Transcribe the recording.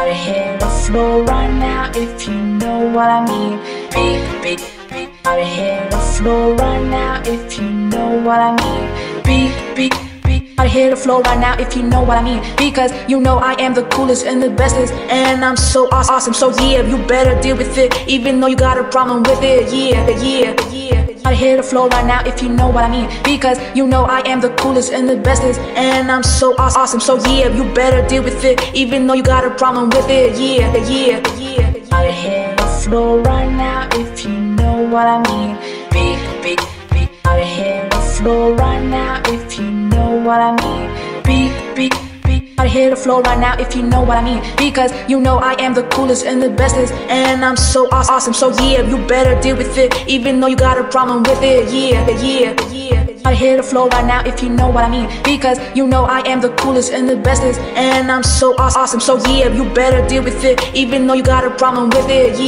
gotta hit the floor right now if you know what I mean. Beat, gotta hit the floor right now if you know what I mean. Beat, gotta hit the floor right now if you know what I mean. Because you know I am the coolest and the bestest, and I'm so awesome. So yeah, you better deal with it, even though you got a problem with it. Yeah. Gotta hit the floor right now if you know what I mean. Because you know I am the coolest and the bestest, and I'm so awesome. So yeah, you better deal with it, even though you got a problem with it. Yeah. Gotta hit the floor right now if you know what I mean. Beat, gotta hit the floor right now if you know what I mean. Beat, gotta hit the floor right now if you know what I mean. Because you know I am the coolest and the bestest, and I'm so awesome. So yeah, you better deal with it, even though you got a problem with it. Yeah. Gotta hit the floor right now if you know what I mean. Because you know I am the coolest and the bestest, and I'm so awesome. So yeah, you better deal with it, even though you got a problem with it. Yeah.